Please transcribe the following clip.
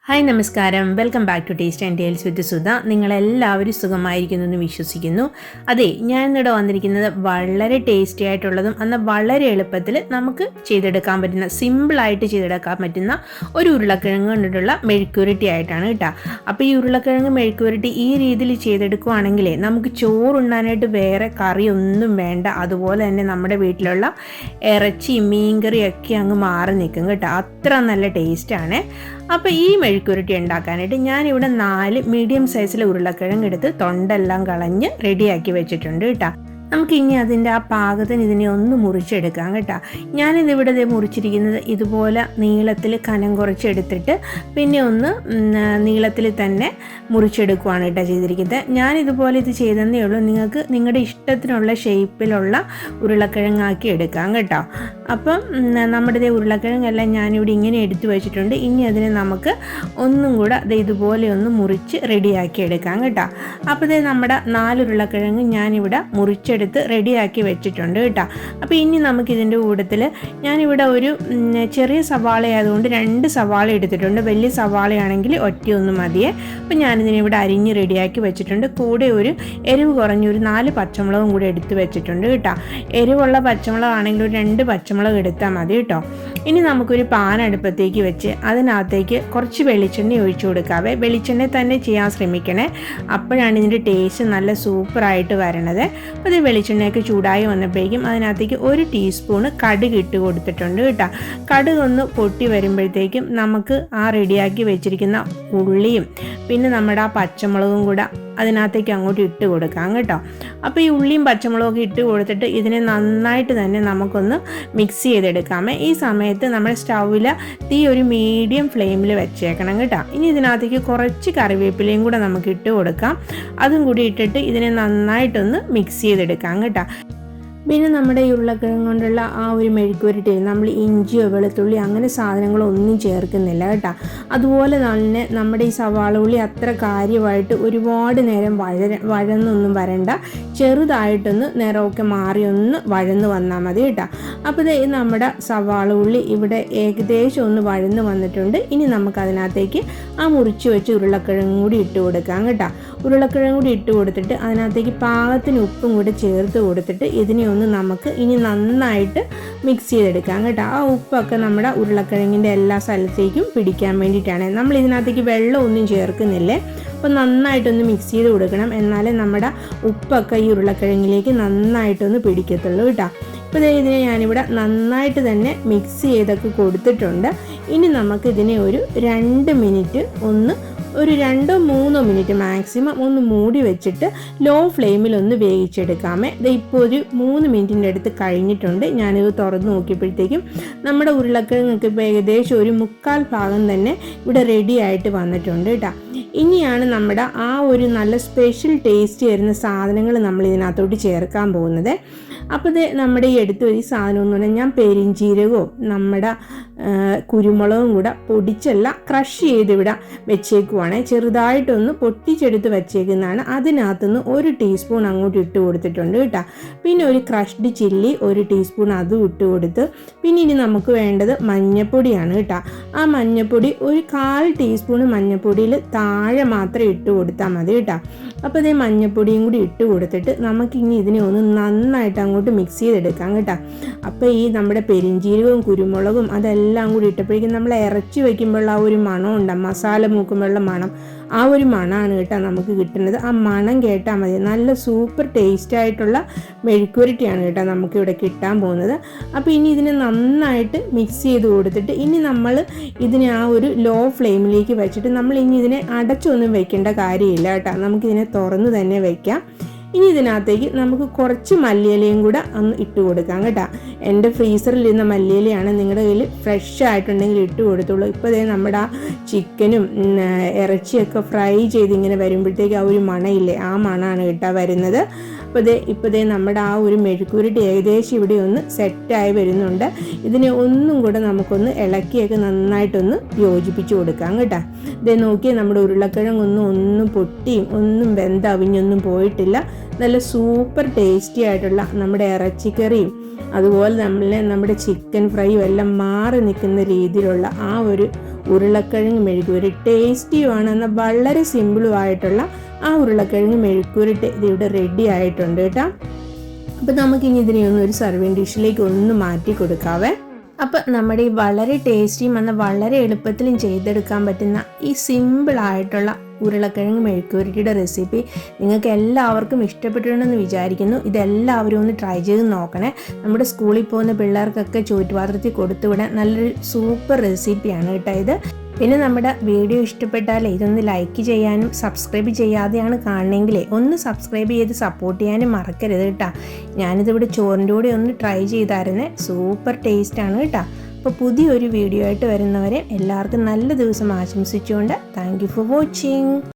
Hi നമസ്കാരം, welcome back to taste and tales with Sudha. നിങ്ങളെല്ലാവരും സുഖമായിരിക്കുന്നു എന്ന് വിശ്വസിക്കുന്നു. അതെ, ഞാൻ ഇന്നിവിടെ വന്നിരിക്കുന്നത് വളരെ ടേസ്റ്റി ആയിട്ടുള്ളതും എന്നാൽ വളരെ എളുപ്പത്തിൽ നമുക്ക് ചെയ്തെടുക്കാൻ പറ്റുന്ന, സിമ്പിളായിട്ട് ചെയ്തെടുക്കാൻ പറ്റുന്ന ഒരു ഉരുളക്കിഴങ്ങ് കൊണ്ടിട്ടുള്ള മെഴുക്കുരുട്ടി ആയിട്ടാണ് കേട്ടോ. അപ്പോൾ ഈ ഉരുളക്കിഴങ്ങ് മെഴുക്കുരുട്ടി ഈ രീതിയിൽ ചെയ്തെടുക്കുകയാണെങ്കിൽ നമുക്ക് ചോറുണ്ണാനായിട്ട് വേറെ കറിയൊന്നും വേണ്ട. അതുപോലെ തന്നെ നമ്മുടെ വീട്ടിലുള്ള ഇറച്ചി മീൻകറിയൊക്കെ അങ്ങ് മാറി നിൽക്കും കേട്ടോ. അത്ര നല്ല ടേസ്റ്റാണ്. അപ്പോൾ ഈ മെഴുക്കുരുട്ടി ഉണ്ടാക്കാനായിട്ട് ഞാനിവിടെ 4 മീഡിയം സൈസിലെ ഉരുളക്കിഴങ്ങ് എടുത്ത് തൊണ്ടെല്ലാം കളഞ്ഞ് റെഡിയാക്കി വെച്ചിട്ടുണ്ട് കേട്ടോ. നമുക്കിനി അതിൻ്റെ ആ പാകത്തിന് ഇതിനെ ഒന്ന് മുറിച്ചെടുക്കാം കേട്ടോ. ഞാനിതിവിടെ മുറിച്ചിരിക്കുന്നത് ഇതുപോലെ നീളത്തിൽ കനം കുറച്ചെടുത്തിട്ട് പിന്നെ ഒന്ന് നീളത്തിൽ തന്നെ മുറിച്ചെടുക്കുകയാണ് കേട്ടോ ചെയ്തിരിക്കുന്നത്. ഞാനിതുപോലെ ഇത് ചെയ്തതേ ഉള്ളൂ. നിങ്ങൾക്ക് നിങ്ങളുടെ ഇഷ്ടത്തിനുള്ള ഷേപ്പിലുള്ള ഉരുളക്കിഴങ്ങാക്കി എടുക്കാം കേട്ടോ. അപ്പം നമ്മുടെ ഉരുളക്കിഴങ്ങെല്ലാം ഞാനിവിടെ ഇങ്ങനെ എടുത്തു വെച്ചിട്ടുണ്ട്. ഇനി അതിനെ നമുക്ക് ഒന്നും കൂടെ ഇതുപോലെ ഒന്ന് മുറിച്ച് റെഡിയാക്കി എടുക്കാം കേട്ടോ. അപ്പോൾ നമ്മുടെ 4 ഉരുളക്കിഴങ്ങ് ഞാനിവിടെ മുറിച്ചെടുത്ത് റെഡിയാക്കി വെച്ചിട്ടുണ്ട് കേട്ടോ. അപ്പോൾ ഇനി നമുക്കിതിൻ്റെ കൂട്ടത്തിൽ ഞാനിവിടെ ഒരു ചെറിയ സവാള ആയതുകൊണ്ട് 2 സവാള എടുത്തിട്ടുണ്ട്. വലിയ സവാളയാണെങ്കിൽ ഒറ്റയൊന്നും മതിയേ. അപ്പോൾ ഞാനിതിനിവിടെ അരിഞ്ഞ് റെഡിയാക്കി വെച്ചിട്ടുണ്ട്. കൂടെ ഒരു എരിവ് കുറഞ്ഞൊരു 4 പച്ചമുളകും കൂടി എടുത്ത് വെച്ചിട്ടുണ്ട് കേട്ടോ. എരിവുള്ള പച്ചമുളകാണെങ്കിൽ ഒരു 2 പച്ചമുളക് എടുത്താൽ മതി കേട്ടോ. ഇനി നമുക്കൊരു പാൻ അടുപ്പത്തേക്ക് വെച്ച് അതിനകത്തേക്ക് കുറച്ച് വെളിച്ചെണ്ണ ഒഴിച്ചു കൊടുക്കാവേ. വെളിച്ചെണ്ണ തന്നെ ചെയ്യാൻ ശ്രമിക്കണേ, അപ്പോഴാണ് ഇതിൻ്റെ ടേസ്റ്റ് നല്ല സൂപ്പറായിട്ട് വരണത്. അപ്പോൾ ഇത് വെളിച്ചെണ്ണയൊക്കെ ചൂടായി വന്നപ്പോഴേക്കും അതിനകത്തേക്ക് 1 ടീസ്പൂണ് കടുക് ഇട്ട് കൊടുത്തിട്ടുണ്ട് കേട്ടോ. കടുക് ഒന്ന് പൊട്ടി വരുമ്പോഴത്തേക്കും നമുക്ക് ആ റെഡിയാക്കി വെച്ചിരിക്കുന്ന ഉള്ളിയും പിന്നെ നമ്മുടെ ആ പച്ചമുളകും കൂടെ അതിനകത്തേക്ക് അങ്ങോട്ട് ഇട്ട് കൊടുക്കാം കേട്ടോ. അപ്പോൾ ഈ ഉള്ളിയും പച്ചമുളകൊക്കെ ഇട്ട് കൊടുത്തിട്ട് ഇതിനെ നന്നായിട്ട് തന്നെ നമുക്കൊന്ന് മിക്സ് ചെയ്തെടുക്കാമേ. ഈ സമയത്ത് നമ്മുടെ സ്റ്റൗവിൽ തീ ഒരു മീഡിയം ഫ്ലെയിമിൽ വെച്ചേക്കണം കേട്ടോ. ഇനി ഇതിനകത്തേക്ക് കുറച്ച് കറിവേപ്പിലയും കൂടെ നമുക്ക് ഇട്ട് കൊടുക്കാം. അതും കൂടി ഇട്ടിട്ട് ഇതിനെ നന്നായിട്ടൊന്ന് മിക്സ് ചെയ്തെടുക്കാം കേട്ടോ. പിന്നെ നമ്മുടെ ഈ ഉരുളക്കിഴങ്ങ് കൊണ്ടുള്ള ആ ഒരു മെഴുക്കുരുട്ടി നമ്മൾ ഇഞ്ചിയോ വെളുത്തുള്ളി അങ്ങനെ സാധനങ്ങളോ ഒന്നും ചേർക്കുന്നില്ല കേട്ടോ. അതുപോലെ തന്നെ നമ്മുടെ ഈ സവാള ഉള്ളി അത്ര കാര്യമായിട്ട് ഒരുപാട് നേരം വഴന്നൊന്നും വരണ്ട. ചെറുതായിട്ടൊന്ന് നിറമൊക്കെ മാറി ഒന്ന് വഴന്ന് വന്നാൽ മതി കേട്ടോ. അപ്പോൾ ഇത് നമ്മുടെ സവാള ഉള്ളി ഇവിടെ ഏകദേശം ഒന്ന് വഴന്ന് വന്നിട്ടുണ്ട്. ഇനി നമുക്കതിനകത്തേക്ക് ആ മുറിച്ച് വെച്ച് ഉരുളക്കിഴങ്ങും കൂടി ഇട്ട് കൊടുക്കാം കേട്ടോ. ഉരുളക്കിഴങ്ങും കൂടി ഇട്ട് കൊടുത്തിട്ട് അതിനകത്തേക്ക് പാകത്തിന് ഉപ്പും കൂടി ചേർത്ത് കൊടുത്തിട്ട് ഇതിനെ ഒന്ന് നമുക്ക് ഇനി നന്നായിട്ട് മിക്സ് ചെയ്തെടുക്കാം കേട്ടോ. ആ ഉപ്പൊക്കെ നമ്മുടെ ഉരുളക്കിഴങ്ങിൻ്റെ എല്ലാ സ്ഥലത്തേക്കും പിടിക്കാൻ വേണ്ടിയിട്ടാണ്. നമ്മൾ ഇതിനകത്തേക്ക് വെള്ളം ഒന്നും ചേർക്കുന്നില്ലേ. അപ്പോൾ നന്നായിട്ടൊന്ന് മിക്സ് ചെയ്ത് കൊടുക്കണം, എന്നാലേ നമ്മുടെ ഉപ്പൊക്കെ ഈ ഉരുളക്കിഴങ്ങിലേക്ക് നന്നായിട്ടൊന്ന് പിടിക്കത്തുള്ളൂ കേട്ടോ. അപ്പോൾ ഇതിനെ ഞാനിവിടെ നന്നായിട്ട് തന്നെ മിക്സ് ചെയ്തൊക്കെ കൊടുത്തിട്ടുണ്ട്. ഇനി നമുക്ക് ഇതിനെ ഒരു 2 മിനിറ്റ് ഒരു 2-3 മിനിറ്റ് മാക്സിമം ഒന്ന് മൂടി വെച്ചിട്ട് ലോ ഫ്ലെയിമിൽ ഒന്ന് വേവിച്ചെടുക്കാമേ. ഇപ്പോൾ ഒരു 3 മിനിറ്റിൻ്റെ അടുത്ത് കഴിഞ്ഞിട്ടുണ്ട്. ഞാനിത് തുറന്ന് നോക്കിയപ്പോഴത്തേക്കും നമ്മുടെ ഉരുളക്കിഴങ്ങൊക്കെ ഇപ്പോൾ ഏകദേശം ഒരു 1/4 ഭാഗം തന്നെ ഇവിടെ റെഡി ആയിട്ട് വന്നിട്ടുണ്ട് കേട്ടോ. ഇനിയാണ് നമ്മുടെ ആ ഒരു നല്ല സ്പെഷ്യൽ ടേസ്റ്റ് വരുന്ന സാധനങ്ങൾ നമ്മൾ ഇതിനകത്തോട്ട് ചേർക്കാൻ പോകുന്നത്. അപ്പോൾ ഇത് നമ്മുടെ ഈ എടുത്ത് ഒരു സാധനം എന്ന് പറഞ്ഞാൽ ഞാൻ പെരിഞ്ചീരകവും നമ്മുടെ കുരുമുളകും കൂടെ പൊടിച്ചല്ല ക്രഷ് ചെയ്ത് ഇവിടെ വെച്ചേക്കുവാണ്. ചെറുതായിട്ടൊന്ന് പൊട്ടിച്ചെടുത്ത് വെച്ചേക്കുന്നതാണ്. അതിനകത്തുനിന്ന് 1 ടീസ്പൂൺ അങ്ങോട്ട് ഇട്ട് കൊടുത്തിട്ടുണ്ട് കേട്ടോ. പിന്നെ ഒരു ക്രഷ്ഡ് ചില്ലി 1 ടീസ്പൂൺ അതും ഇട്ട് കൊടുത്ത് പിന്നെ ഇനി നമുക്ക് വേണ്ടത് മഞ്ഞൾപ്പൊടിയാണ് കേട്ടോ. ആ മഞ്ഞൾപ്പൊടി ഒരു 1/4 ടീസ്പൂൺ മഞ്ഞൾപ്പൊടിയിൽ താഴെ മാത്രം ഇട്ട് കൊടുത്താൽ മതി കേട്ടോ. അപ്പോൾ ഇതേ മഞ്ഞൾപ്പൊടിയും കൂടി ഇട്ട് കൊടുത്തിട്ട് നമുക്കിനി ഇതിനെ ഒന്ന് നന്നായിട്ട് അങ്ങോട്ട് മിക്സ് ചെയ്തെടുക്കാം കേട്ടോ. അപ്പോൾ ഈ നമ്മുടെ പെരിഞ്ചീരകവും കുരുമുളകും അതെല്ലാം കൂടി ഇട്ടപ്പോഴേക്കും നമ്മൾ ഇറച്ചി വയ്ക്കുമ്പോഴുള്ള ആ ഒരു മണം ഉണ്ട്, മസാല മൂക്കുമ്പോഴുള്ള മണം, ആ ഒരു മണമാണ് കേട്ടോ നമുക്ക് കിട്ടുന്നത്. ആ മണം കേട്ടാൽ മതി. നല്ല സൂപ്പർ ടേസ്റ്റായിട്ടുള്ള മെഴുക്കുരുട്ടിയാണ് കേട്ടോ നമുക്കിവിടെ കിട്ടാൻ പോകുന്നത്. അപ്പോൾ ഇനി ഇതിനെ നന്നായിട്ട് മിക്സ് ചെയ്ത് കൊടുത്തിട്ട് ഇനി നമ്മൾ ഇതിനെ ആ ഒരു ലോ ഫ്ലെയിമിലേക്ക് വെച്ചിട്ട് നമ്മൾ ഇനി ഇതിനെ അടച്ചൊന്നും വെക്കേണ്ട കാര്യമില്ല കേട്ടോ. നമുക്കിതിനെ തുറന്ന് തന്നെ വയ്ക്കാം. ഇനി ഇതിനകത്തേക്ക് നമുക്ക് കുറച്ച് മല്ലിയിലയും കൂടെ ഒന്ന് ഇട്ട് കൊടുക്കാം കേട്ടോ. എൻ്റെ ഫ്രീസറിലിരുന്ന മല്ലിയിലയാണ്, നിങ്ങളുടെ കയ്യിൽ ഫ്രഷ് ആയിട്ടുണ്ടെങ്കിൽ ഇട്ട് കൊടുത്തുള്ളൂ. ഇപ്പോൾ നമ്മുടെ ആ ചിക്കനും ഇറച്ചിയൊക്കെ ഫ്രൈ ചെയ്ത് ഇങ്ങനെ വരുമ്പോഴത്തേക്ക് ആ ഒരു മണയില്ലേ, ആ മണമാണ് കേട്ടോ വരുന്നത്. ഇപ്പോൾ നമ്മുടെ ആ ഒരു മെഴുക്കുരുട്ടി ഏകദേശം ഇവിടെ ഒന്ന് സെറ്റായി വരുന്നുണ്ട്. ഇതിനെ ഒന്നും കൂടെ നമുക്കൊന്ന് ഇളക്കിയൊക്കെ നന്നായിട്ടൊന്ന് യോജിപ്പിച്ച് കൊടുക്കാം കേട്ടോ. നോക്കിയാൽ നമ്മുടെ ഉരുളക്കിഴങ്ങൊന്നും പൊട്ടിയും ഒന്നും വെന്തവിഞ്ഞൊന്നും പോയിട്ടില്ല. നല്ല സൂപ്പർ ടേസ്റ്റി ആയിട്ടുള്ള നമ്മുടെ ഇറച്ചിക്കറിയും അതുപോലെ നമ്മുടെ ചിക്കൻ ഫ്രൈയും എല്ലാം മാറി നിൽക്കുന്ന രീതിയിലുള്ള ആ ഒരു ഉരുളക്കിഴങ്ങ് മെഴുക്കുവരട്ടി. ടേസ്റ്റിയുമാണ്, എന്നാൽ വളരെ സിമ്പിളുമായിട്ടുള്ള ആ ഉരുളക്കിഴങ്ങ് മെഴുക്കുവരട്ടി ഇവിടെ റെഡി ആയിട്ടുണ്ട് കേട്ടോ. അപ്പോൾ നമുക്കിനി ഇതിനെ ഒന്ന് ഒരു സർവിങ് ഡിഷിലേക്ക് ഒന്ന് മാറ്റി കൊടുക്കാവേ. അപ്പോൾ നമ്മുടെ ഈ വളരെ ടേസ്റ്റിയും എന്നാൽ വളരെ എളുപ്പത്തിലും ചെയ്തെടുക്കാൻ പറ്റുന്ന ഈ സിമ്പിളായിട്ടുള്ള ഉരുളക്കിഴങ്ങ് മെഴുക്കുവരട്ടിയുടെ റെസിപ്പി നിങ്ങൾക്ക് എല്ലാവർക്കും ഇഷ്ടപ്പെട്ടിട്ടുണ്ടെന്ന് വിചാരിക്കുന്നു. ഇതെല്ലാവരും ഒന്ന് ട്രൈ ചെയ്ത് നോക്കണേ. നമ്മുടെ സ്കൂളിൽ പോകുന്ന പിള്ളേർക്കൊക്കെ ചോറ്റുപാത്രത്തിൽ കൊടുത്തുവിടാൻ നല്ലൊരു സൂപ്പർ റെസിപ്പിയാണ് കേട്ടോ ഇത്. പിന്നെ നമ്മുടെ വീഡിയോ ഇഷ്ടപ്പെട്ടാൽ ഇതൊന്ന് ലൈക്ക് ചെയ്യാനും സബ്സ്ക്രൈബ് ചെയ്യാതെയാണ് കാണണമെങ്കിൽ ഒന്ന് സബ്സ്ക്രൈബ് ചെയ്ത് സപ്പോർട്ട് ചെയ്യാനും മറക്കരുത് കേട്ടോ. ഞാനിതിവിടെ ചോറിൻ്റെ കൂടെ ഒന്ന് ട്രൈ ചെയ്തായിരുന്നേ, സൂപ്പർ ടേസ്റ്റാണ് കേട്ടോ. അപ്പോൾ പുതിയൊരു വീഡിയോ ആയിട്ട് വരുന്നവരെ എല്ലാവർക്കും നല്ല ദിവസം ആശംസിച്ചുകൊണ്ട് താങ്ക് യു ഫോർ വാച്ചിങ്.